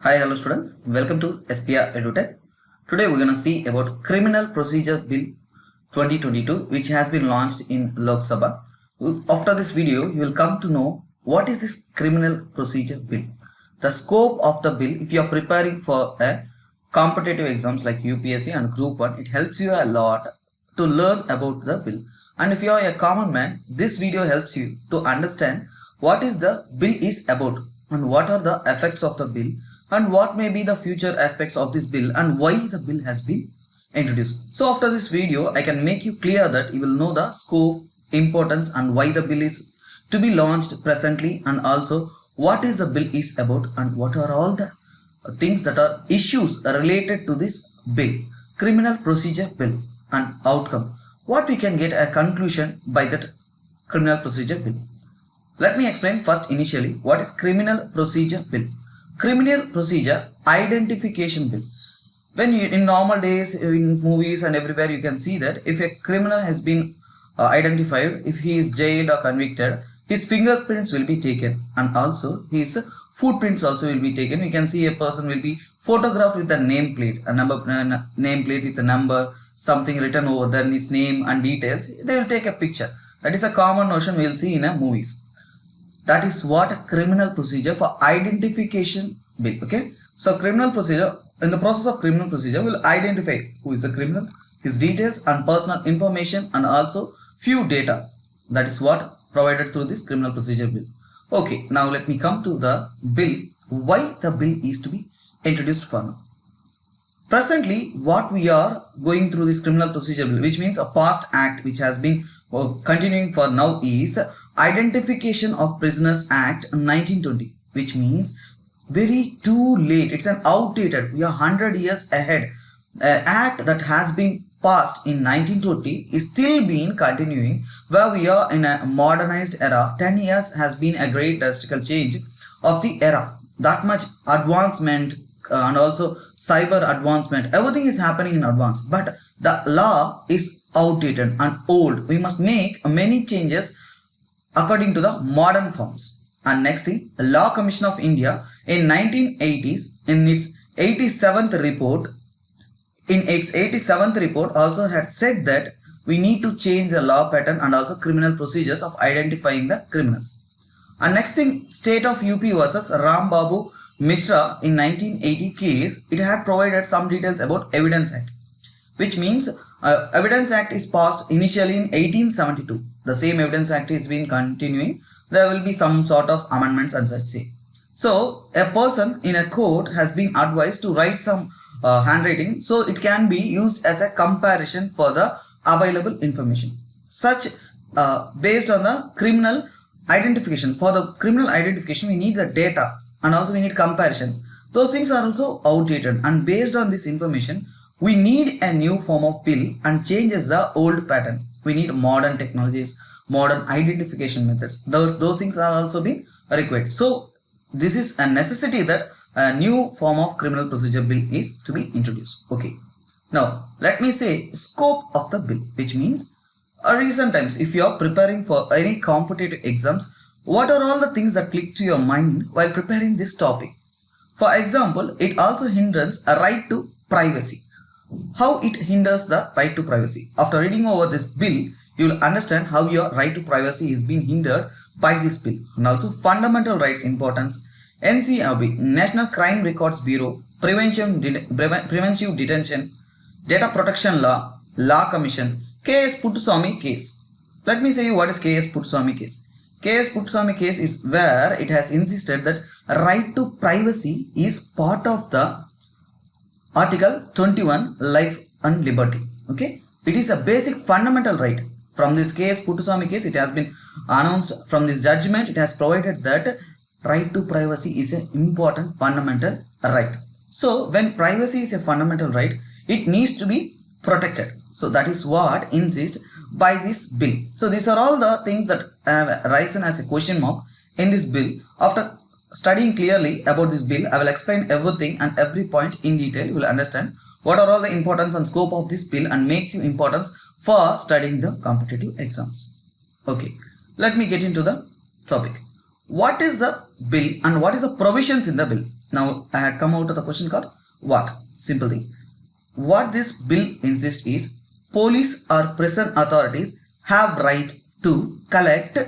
Hi, hello students. Welcome to SPR Edutech. Today we're going to see about Criminal Procedure Bill 2022, which has been launched in Lok Sabha. After this video, you will come to know what is this Criminal Procedure Bill. The scope of the bill, if you are preparing for a competitive exams like UPSC and Group-1, it helps you a lot to learn about the bill. And if you are a common man, this video helps you to understand what is the bill is about and what are the effects of the bill and what may be the future aspects of this bill and why the bill has been introduced. So after this video, I can make you clear that you will know the scope, importance and why the bill is to be launched presently, and also what is the bill is about and what are all the things that are issues related to this bill, Criminal Procedure Bill, and outcome. What we can get a conclusion by that Criminal Procedure Bill. Let me explain first initially what is Criminal Procedure Bill. Criminal Procedure Identification Bill. When you, in normal days, in movies and everywhere, you can see that if a criminal has been identified, if he is jailed or convicted, his fingerprints will be taken and also his footprints also will be taken. We can see a person will be photographed with a nameplate, a number nameplate with a number, something written over there, his name and details. They will take a picture. That is a common notion we will see in a movies. That is what a criminal procedure for identification bill. Okay, so criminal procedure, in the process of criminal procedure, will identify who is the criminal, his details and personal information and also few data. That is what provided through this criminal procedure bill. Okay, now let me come to the bill, why the bill is to be introduced for now. Presently, what we are going through this criminal procedure bill, which means a past act which has been continuing for now, is Identification of Prisoners Act 1920, which means very too late. It's an outdated. We are 100 years ahead. Act that has been passed in 1920 is still being continuing, where we are in a modernized era. 10 years has been a great drastical change of the era. That much advancement and also cyber advancement, everything is happening in advance, but the law is outdated and old. We must make many changes according to the modern forms. And next thing, the Law Commission of India in 1980s in its 87th report also had said that we need to change the law pattern and also criminal procedures of identifying the criminals. And next thing, State of UP versus Ram Babu Mishra in 1980 case, it had provided some details about Evidence Act, which means Evidence Act is passed initially in 1872. The same Evidence Act is been continuing. There will be some sort of amendments and such say. So a person in a court has been advised to write some handwriting, so it can be used as a comparison for the available information. Such based on the criminal identification. For the criminal identification, we need the data and also we need comparison. Those things are also outdated, and based on this information, we need a new form of bill and changes the old pattern. We need modern technologies, modern identification methods. Those things are also being required. So this is a necessity that a new form of criminal procedure bill is to be introduced. Okay. Now let me say scope of the bill, which means recent times, if you are preparing for any competitive exams, what are all the things that click to your mind while preparing this topic? For example, it also hinders a right to privacy. How it hinders the right to privacy? After reading over this bill, you will understand how your right to privacy is being hindered by this bill. And also fundamental rights importance, NCRB, National Crime Records Bureau, preventive detention, data protection law, law commission, KS Puttaswamy case. Let me say what is KS Puttaswamy case. KS Puttaswamy case is where it has insisted that right to privacy is part of the Article 21, life and liberty. Okay, it is a basic fundamental right. From this KS Puttaswamy case, it has been announced from this judgment. It has provided that right to privacy is an important fundamental right. So when privacy is a fundamental right, it needs to be protected. So that is what insists by this bill. So these are all the things that have arisen as a question mark in this bill. After studying clearly about this bill, I will explain everything and every point in detail. You will understand what are all the importance and scope of this bill and makes you importance for studying the competitive exams. Okay, let me get into the topic. What is the bill and what is the provisions in the bill? Now I had come out of the question called what? Simple thing. What this bill insists is police or prison authorities have right to collect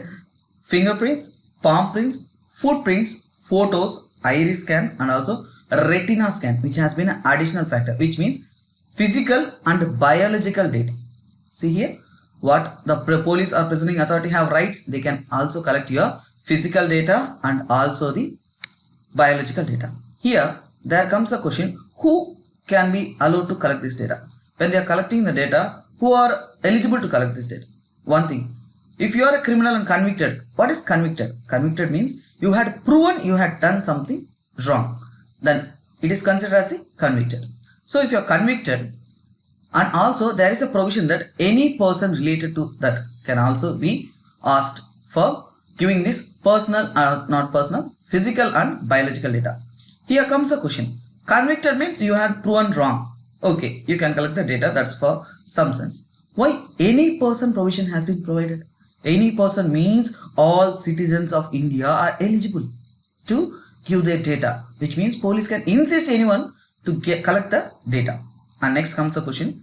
fingerprints, palm prints, footprints, photos, iris scan and also retina scan, which has been an additional factor, which means physical and biological data. See here, what the police or prisoning authority have rights, they can also collect your physical data and also the biological data. Here there comes a question, who can be allowed to collect this data? When they are collecting the data, who are eligible to collect this data? One thing, if you are a criminal and convicted, what is convicted? Convicted means you had proven you had done something wrong, then it is considered as the convicted. So if you are convicted, and also there is a provision that any person related to that can also be asked for giving this personal or not personal, physical and biological data. Here comes the question, convicted means you had proven wrong. Okay, you can collect the data, that's for some sense. Why any person provision has been provided? Any person means all citizens of India are eligible to give their data, which means police can insist anyone to collect the data. And next comes the question,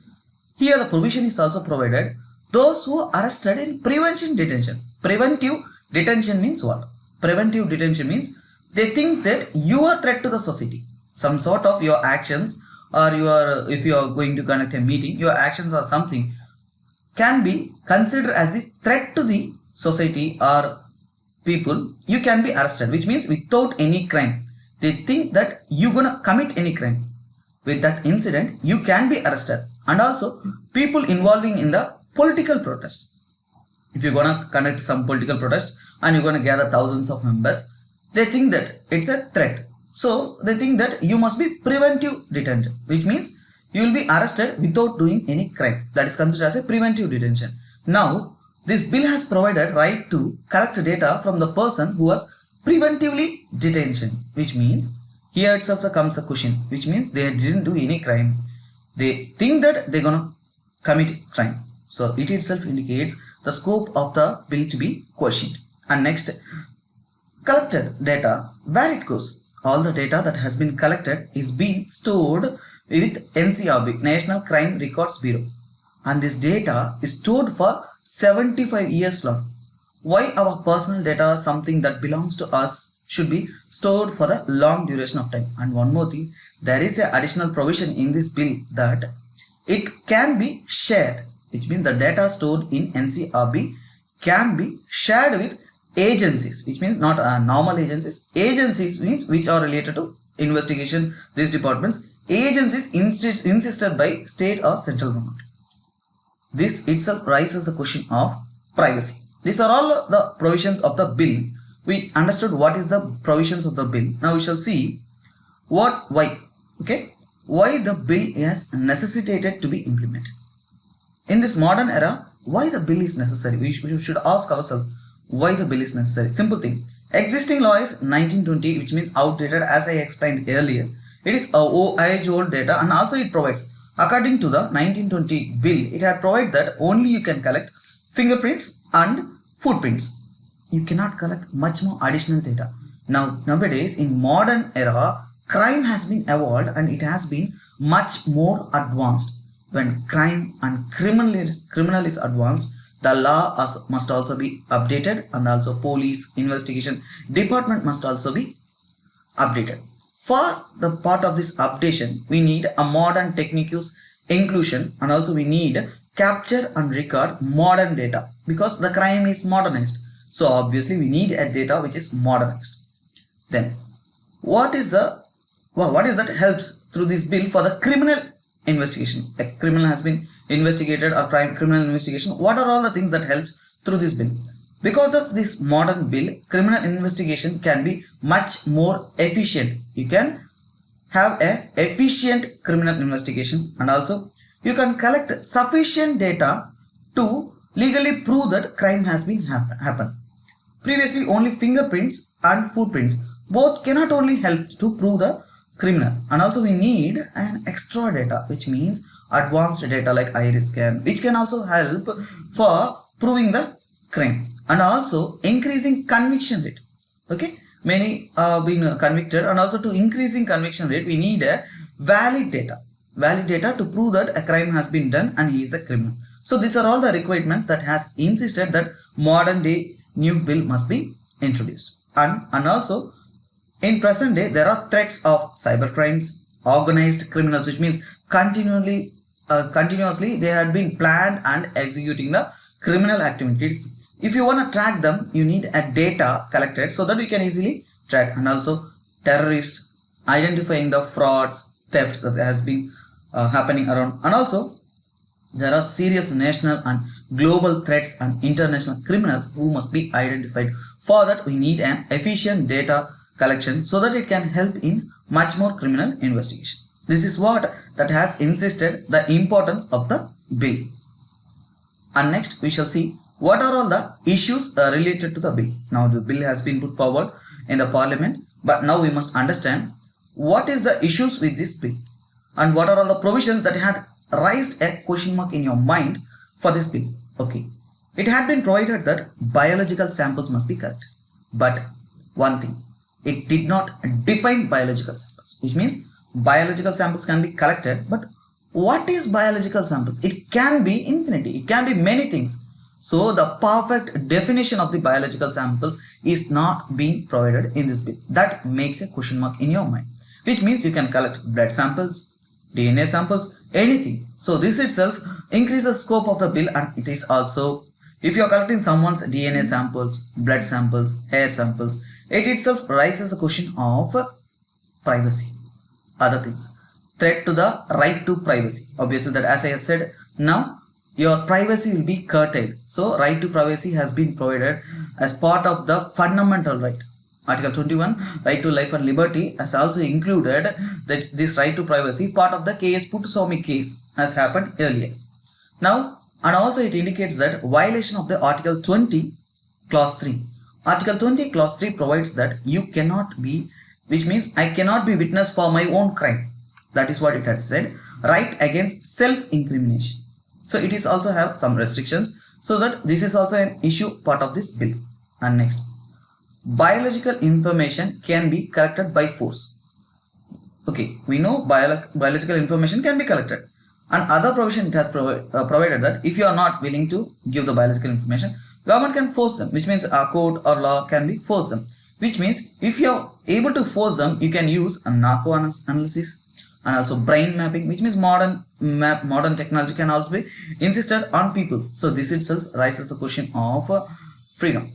here the provision is also provided, those who are arrested in preventive detention. Preventive detention means what? Preventive detention means they think that you are a threat to the society. Some sort of your actions or if you are going to conduct a meeting, your actions or something can be considered as the threat to the society or people, you can be arrested, which means without any crime. They think that you're gonna commit any crime. With that incident, you can be arrested. And also people involving in the political protests. If you're gonna conduct some political protest and you're gonna gather thousands of members, they think that it's a threat. So they think that you must be preventive detention, which means you will be arrested without doing any crime. That is considered as a preventive detention. Now, this bill has provided right to collect data from the person who was preventively detention, which means here itself comes a question, which means they didn't do any crime. They think that they're gonna commit crime. So it itself indicates the scope of the bill to be questioned. And next, collected data, where it goes. All the data that has been collected is being stored with NCRB, National Crime Records Bureau, and this data is stored for 75 years long. Why our personal data, something that belongs to us, should be stored for the long duration of time? And one more thing, there is an additional provision in this bill that it can be shared, which means the data stored in NCRB can be shared with agencies, which means not normal agencies. Agencies means which are related to investigation, these departments, agencies insisted by state or central government. This itself raises the question of privacy. These are all the provisions of the bill. We understood what is the provisions of the bill. Now we shall see why the bill is necessitated to be implemented. In this modern era, why the bill is necessary? We should ask ourselves why the bill is necessary. Simple thing. Existing law is 1920, which means outdated, as I explained earlier. It is age-old data, and also it provides, according to the 1920 bill, it had provided that only you can collect fingerprints and footprints. You cannot collect much more additional data. Nowadays, in modern era, crime has been evolved and it has been much more advanced. When crime and criminal is advanced, the law must also be updated, and also police investigation department must also be updated. For the part of this updation, we need a modern techniques inclusion, and also we need capture and record modern data, because the crime is modernized. So obviously we need a data which is modernized. Then what is that helps through this bill for the criminal investigation? A criminal has been investigated, or criminal investigation. What are all the things that helps through this bill? Because of this modern bill, criminal investigation can be much more efficient. You can have a efficient criminal investigation, and also you can collect sufficient data to legally prove that crime has been happened. Previously, only fingerprints and footprints both cannot only help to prove the criminal, and also we need an extra data, which means advanced data like iris scan, which can also help for proving the crime, and also increasing conviction rate. Okay, many been convicted, and also to increasing conviction rate, we need a valid data to prove that a crime has been done and he is a criminal. So these are all the requirements that has insisted that modern day new bill must be introduced. And also in present day there are threats of cyber crimes, organized criminals, which means continuously they had been planned and executing the criminal activities. If you want to track them, you need a data collected so that we can easily track. And also terrorists, identifying the frauds, thefts that has been happening around. And also there are serious national and global threats and international criminals who must be identified. For that we need an efficient data collection so that it can help in much more criminal investigation. This is what that has insisted the importance of the bill. And next we shall see what are all the issues related to the bill. Now the bill has been put forward in the parliament, but now we must understand what is the issues with this bill and what are all the provisions that had raised a question mark in your mind for this bill. Okay, it had been provided that biological samples must be collected, but one thing, it did not define biological samples, which means biological samples can be collected, but what is biological samples? It can be infinity, it can be many things. So the perfect definition of the biological samples is not being provided in this bill. That makes a question mark in your mind, which means you can collect blood samples, DNA samples, anything. So this itself increases scope of the bill, and it is also, if you are collecting someone's DNA samples, blood samples, hair samples, it itself raises the question of privacy, other things, threat to the right to privacy. Obviously that, as I have said, now your privacy will be curtailed. So right to privacy has been provided as part of the fundamental right. Article 21, right to life and liberty, has also included that this right to privacy, part of the KS Puttaswamy case has happened earlier. Now, and also it indicates that violation of the Article 20 clause 3. Article 20 clause 3 provides that you cannot be, which means I cannot be witness for my own crime. That is what it has said. Right against self-incrimination. So it is also have some restrictions, so that this is also an issue part of this bill. And next, biological information can be collected by force. Okay, we know biological information can be collected, and other provision it has provided that if you are not willing to give the biological information, government can force them, which means a court or law can be force them, which means if you are able to force them, you can use a narco analysis and also brain mapping, which means modern technology can also be insisted on people. So this itself raises the question of freedom.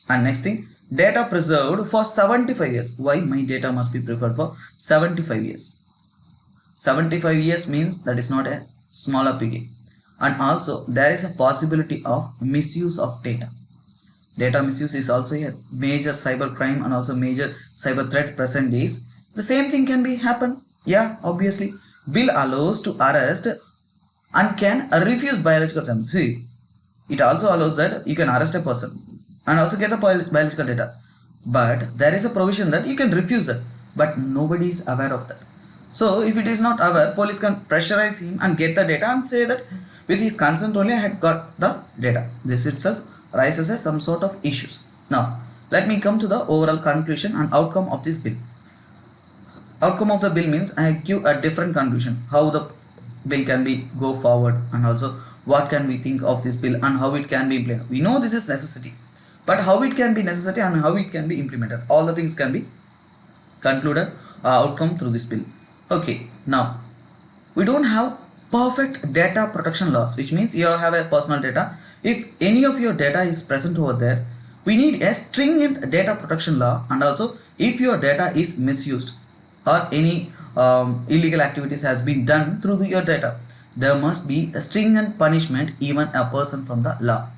And next thing, data preserved for 75 years. Why my data must be preserved for 75 years? 75 years means that is not a smaller piggy. And also there is a possibility of misuse of data. Data misuse is also a major cyber crime and also major cyber threat present days. The same thing can be happen. Yeah, obviously bill allows to arrest and can refuse biological samples. See, it also allows that you can arrest a person and also get the biological data, but there is a provision that you can refuse it, but nobody is aware of that. So if it is not aware, police can pressurize him and get the data and say that with his consent only I had got the data. This itself raises some sort of issues. Now let me come to the overall conclusion and outcome of this bill. Outcome of the bill means I give a different conclusion, how the bill can be go forward, and also what can we think of this bill and how it can be implemented. We know this is necessity, but how it can be necessity and how it can be implemented, all the things can be concluded outcome through this bill. Okay, now we don't have perfect data protection laws, which means you have a personal data. If any of your data is present over there, we need a stringent data protection law. And also if your data is misused or any illegal activities has been done through your data, there must be a stringent punishment, even a person from the law.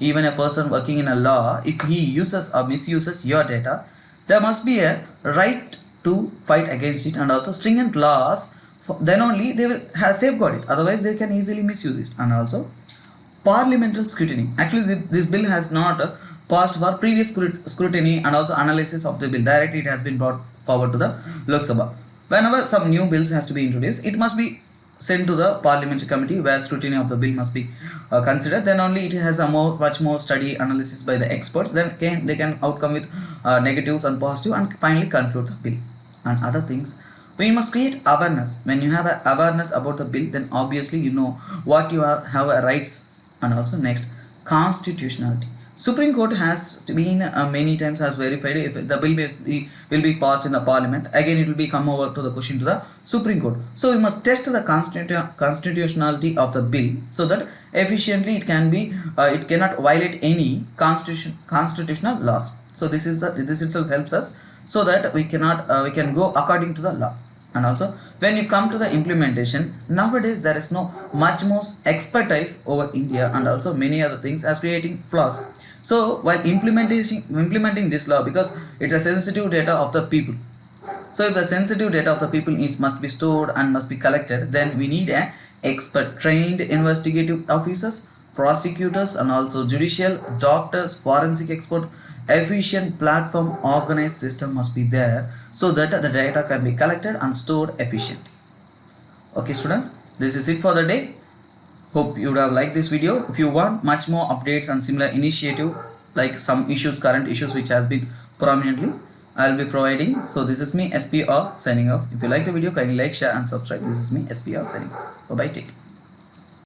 Even a person working in a law, if he uses or misuses your data, there must be a right to fight against it, and also stringent laws, then only they will have safeguard it, otherwise they can easily misuse it. And also parliamentary scrutiny. Actually this bill has not passed for previous scrutiny and also analysis of the bill. Directly it has been brought forward to the Lok Sabha. Whenever some new bills has to be introduced, it must be sent to the parliamentary committee where scrutiny of the bill must be considered. Then only it has a much more study analysis by the experts. Then they can outcome with negatives and positive and finally conclude the bill. And other things, we must create awareness. When you have awareness about the bill, then obviously you know what you have rights. And also next, constitutionality. Supreme Court has been many times has verified if the bill will be passed in the parliament. Again, it will be come over to the question to the Supreme Court. So we must test the constitutionality of the bill so that efficiently it can be it cannot violate any constitutional laws. So this itself helps us so that we can go according to the law. And also when you come to the implementation, nowadays there is no much more expertise over India and also many other things as creating flaws. So while implementing this law, because it's a sensitive data of the people, so if the sensitive data of the people must be stored and must be collected, then we need an expert trained investigative officers, prosecutors and also judicial doctors, forensic expert. Efficient platform organized system must be there so that the data can be collected and stored efficiently. Okay students, this is it for the day. Hope you would have liked this video. If you want much more updates and similar initiative like some issues, current issues which has been prominently, I will be providing. So this is me SPR signing off. If you like the video, kindly like, share and subscribe. This is me SPR signing off. Bye bye, take care.